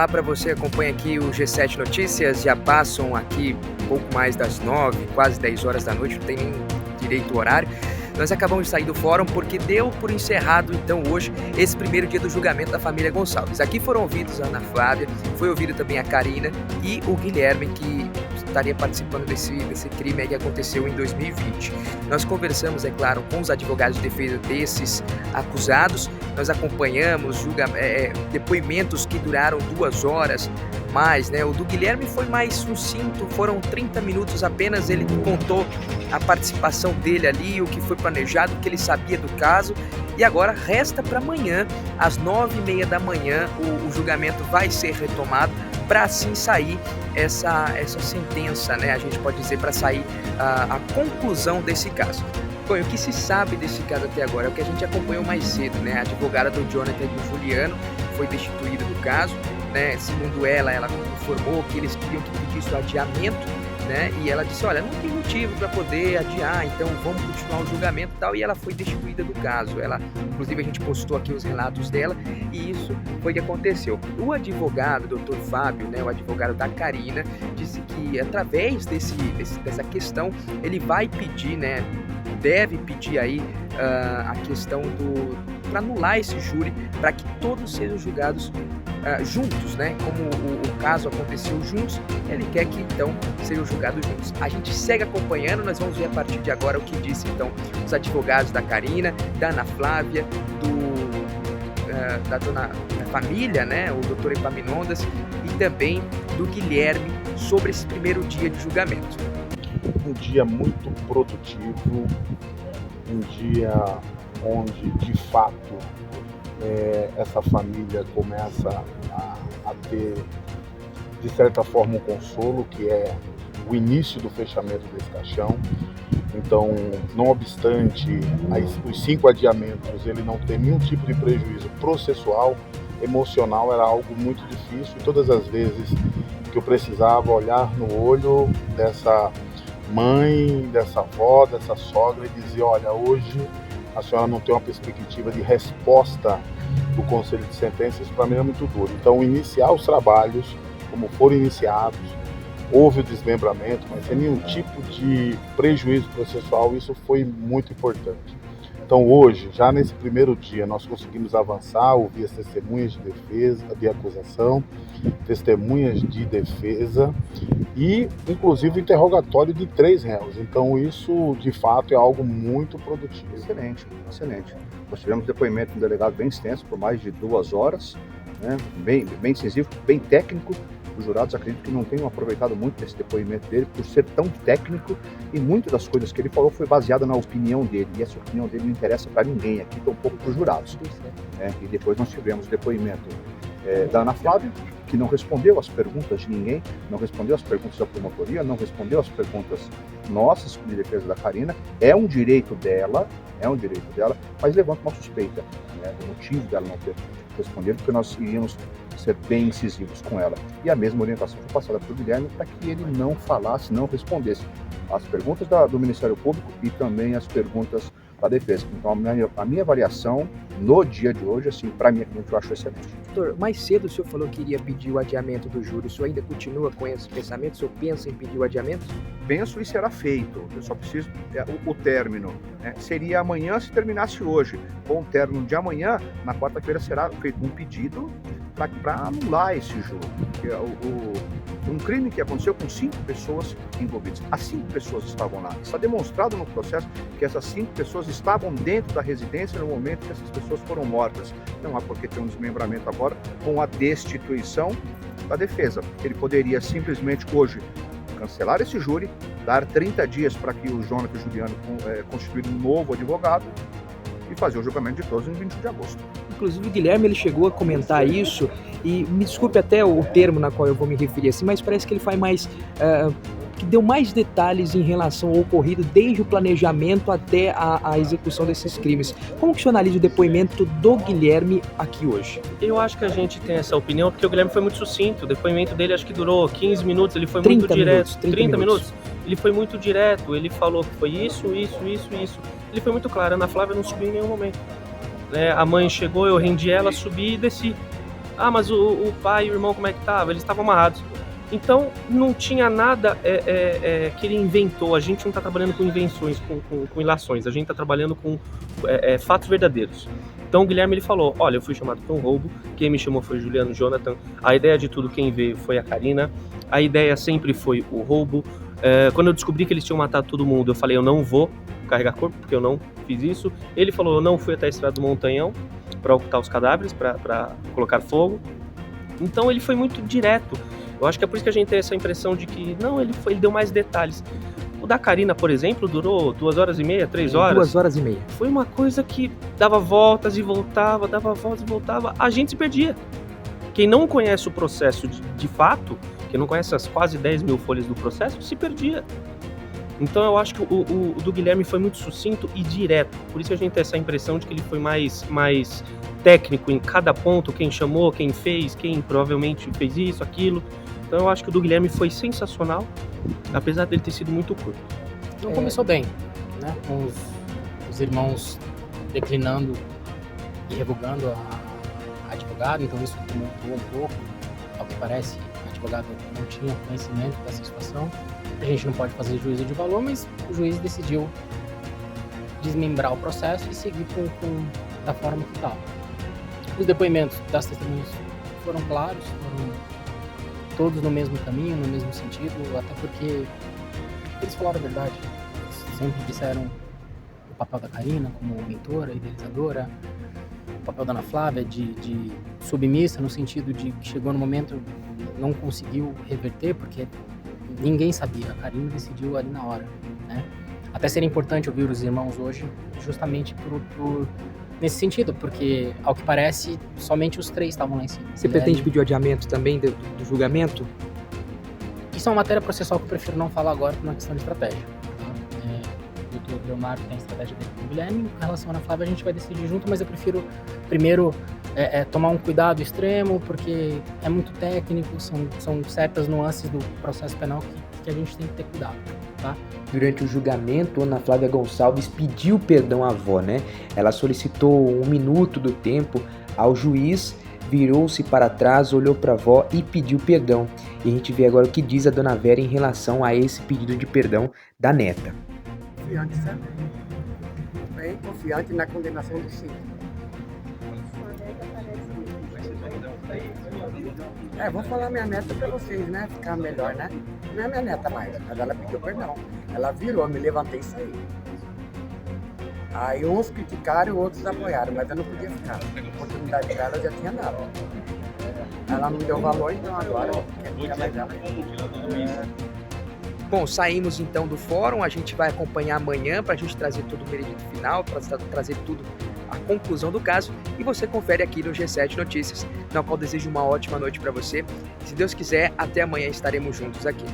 Olá para você, acompanha aqui o G7 Notícias, já passam aqui um pouco mais das 9, quase 10 horas da noite, não tem nem direito ao horário. Nós acabamos de sair do fórum porque deu por encerrado, então, hoje, esse primeiro dia do julgamento da família Gonçalves. Aqui foram ouvidos a Ana Flávia, foi ouvido também a Karina e o Guilherme, que estaria participando desse crime aí que aconteceu em 2020. Nós conversamos, é claro, com os advogados de defesa desses acusados, nós acompanhamos depoimentos que duraram 2 horas, mais, né? O do Guilherme foi mais sucinto, foram 30 minutos apenas, ele contou a participação dele ali, o que foi planejado, o que ele sabia do caso, e agora resta para amanhã, às 9h30 da manhã, o julgamento vai ser retomado para assim sair essa sentença, né? A gente pode dizer, para sair a conclusão desse caso. Bom, o que se sabe desse caso até agora é o que a gente acompanhou mais cedo, né? A advogada do Jonathan e do Juliano foi destituída do caso, né? Segundo ela informou que eles queriam que pedisse o adiamento, né? E ela disse, olha, não tem motivo para poder adiar, então vamos continuar o julgamento e tal, e ela foi destituída do caso. Inclusive a gente postou aqui os relatos dela, e isso foi o que aconteceu. O advogado, Dr. Fábio, né, o advogado da Karina, disse que através dessa questão, ele vai pedir, né, deve pedir aí a questão para anular esse júri, para que todos sejam julgados juntos, né? Como o caso aconteceu juntos, ele quer que então sejam julgados juntos. A gente segue acompanhando, nós vamos ver a partir de agora o que disse então os advogados da Karina, da Ana Flávia, da família, né? O doutor Epaminondas, e também do Guilherme sobre esse primeiro dia de julgamento. Um dia muito produtivo, um dia onde de fato essa família começa a ter, de certa forma, um consolo, que é o início do fechamento desse caixão. Então, não obstante os 5 adiamentos, ele não ter nenhum tipo de prejuízo processual, emocional, era algo muito difícil, e todas as vezes que eu precisava olhar no olho dessa mãe, dessa avó, dessa sogra, e dizer, olha, hoje a senhora não tem uma perspectiva de resposta do Conselho de Sentenças, para mim é muito duro. Então, iniciar os trabalhos, como foram iniciados, houve o desmembramento, mas sem nenhum tipo de prejuízo processual, isso foi muito importante. Então, hoje, já nesse primeiro dia, nós conseguimos avançar, ouvir as testemunhas de defesa, de acusação, testemunhas de defesa e, inclusive, interrogatório de 3 réus. Então, isso, de fato, é algo muito produtivo. Excelente, excelente. Nós tivemos depoimento do delegado bem extenso, por mais de 2 horas, né? bem incisivo, bem técnico. Os jurados acredito que não tenham aproveitado muito desse depoimento dele por ser tão técnico, e muitas das coisas que ele falou foi baseada na opinião dele, e essa opinião dele não interessa para ninguém aqui, tão pouco para os jurados. E depois nós tivemos o depoimento da Ana Flávia, que não respondeu às perguntas de ninguém, não respondeu às perguntas da promotoria, não respondeu às perguntas nossas de defesa da Karina. É um direito dela, mas levanta uma suspeita, né, do motivo dela não ter respondido, porque nós iríamos ser bem incisivos com ela. E a mesma orientação foi passada para o Guilherme, para que ele não falasse, não respondesse as perguntas do Ministério Público e também as perguntas da defesa. Então, a minha avaliação no dia de hoje, assim, para mim, eu acho excelente. Doutor, mais cedo o senhor falou que iria pedir o adiamento do júri. O senhor ainda continua com esse pensamento? O senhor pensa em pedir o adiamento? Penso e será feito. Eu só preciso o término, né? Seria amanhã se terminasse hoje. Com o término de amanhã, na quarta-feira será feito um pedido para anular esse júri. Um crime que aconteceu com 5 pessoas envolvidas. As 5 pessoas estavam lá. Está demonstrado no processo que essas 5 pessoas estavam dentro da residência no momento que essas pessoas foram mortas. Não há por que ter um desmembramento agora com a destituição da defesa. Ele poderia simplesmente hoje cancelar esse júri, dar 30 dias para que o Jonathan e o Juliano constituírem um novo advogado e fazer o julgamento de todos em 20 de agosto. Inclusive o Guilherme, ele chegou a comentar isso, e me desculpe até o termo na qual eu vou me referir assim, mas parece que ele faz mais, que deu mais detalhes em relação ao ocorrido desde o planejamento até a execução desses crimes. Como que o senhor analisa o depoimento do Guilherme aqui hoje? Eu acho que a gente tem essa opinião porque o Guilherme foi muito sucinto, o depoimento dele acho que durou 15 minutos, ele foi muito direto. 30 minutos? Ele foi muito direto, ele falou que foi isso. Ele foi muito claro, a Ana Flávia não subiu em nenhum momento. A mãe chegou, eu rendi ela, subi e desci. Ah, mas o pai e o irmão como é que tava? Eles estavam amarrados. Então, não tinha nada que ele inventou. A gente não está trabalhando com invenções, com ilações. A gente está trabalhando com fatos verdadeiros. Então, o Guilherme ele falou, olha, eu fui chamado para um roubo, quem me chamou foi o Juliano Jonathan, a ideia de tudo, quem veio foi a Karina, a ideia sempre foi o roubo. Quando eu descobri que eles tinham matado todo mundo, eu falei, eu não vou carregar corpo, porque eu não fiz isso. Ele falou, eu não fui até a Estrada do Montanhão para ocultar os cadáveres, para colocar fogo. Então, ele foi muito direto. Eu acho que é por isso que a gente tem essa impressão de que, não, ele deu mais detalhes. O da Karina, por exemplo, durou 2 horas e meia, 3 horas. 2 horas e meia. Foi uma coisa que dava voltas e voltava, dava voltas e voltava. A gente se perdia. Quem não conhece o processo de fato, quem não conhece as quase 10 mil folhas do processo, se perdia. Então eu acho que o do Guilherme foi muito sucinto e direto. Por isso que a gente tem essa impressão de que ele foi mais técnico em cada ponto, quem chamou, quem fez, quem provavelmente fez isso, aquilo. Então eu acho que o do Guilherme foi sensacional, apesar dele ter sido muito curto. Não começou bem, né? Com os irmãos declinando e revogando a advogado, então isso tumultuou um pouco. Ao que parece, o advogado não tinha conhecimento dessa situação. A gente não pode fazer juízo de valor, mas o juiz decidiu desmembrar o processo e seguir da forma que estava. Os depoimentos das testemunhas foram claros, foram todos no mesmo caminho, no mesmo sentido, até porque eles falaram a verdade. Eles sempre disseram o papel da Karina como mentora, idealizadora, o papel da Ana Flávia de submissa, no sentido de que chegou no momento não conseguiu reverter, porque ninguém sabia, a Karina decidiu ali na hora, né? Até seria importante ouvir os irmãos hoje, justamente nesse sentido, porque, ao que parece, somente os 3 estavam lá em cima. Você pretende pedir o adiamento também do julgamento? Isso é uma matéria processual que eu prefiro não falar agora por uma questão de estratégia. Tá? O doutor Leomar tem a estratégia dele com o Guilherme, com relação à Ana Flávia a gente vai decidir junto, mas eu prefiro primeiro tomar um cuidado extremo, porque é muito técnico, são certas nuances do processo penal que a gente tem que ter cuidado. Tá? Durante o julgamento, Ana Flávia Gonçalves pediu perdão à avó, né? Ela solicitou 1 minuto do tempo ao juiz, virou-se para trás, olhou para a avó e pediu perdão. E a gente vê agora o que diz a dona Vera em relação a esse pedido de perdão da neta. Confiante, sabe? Bem confiante na condenação do Chico. Vou falar minha neta pra vocês, né? Ficar melhor, né? Não é minha neta mais, mas ela pediu perdão. Ela virou, me levantei e saí. Aí uns criticaram e outros apoiaram, mas eu não podia ficar. A oportunidade dela eu já tinha dado. Ela não deu valor, então agora eu quero ficar mais dela. Bom, saímos então do fórum, a gente vai acompanhar amanhã para a gente trazer todo o veredito final, para trazer tudo, a conclusão do caso, e você confere aqui no G7 Notícias, na qual desejo uma ótima noite para você. Se Deus quiser, até amanhã estaremos juntos aqui.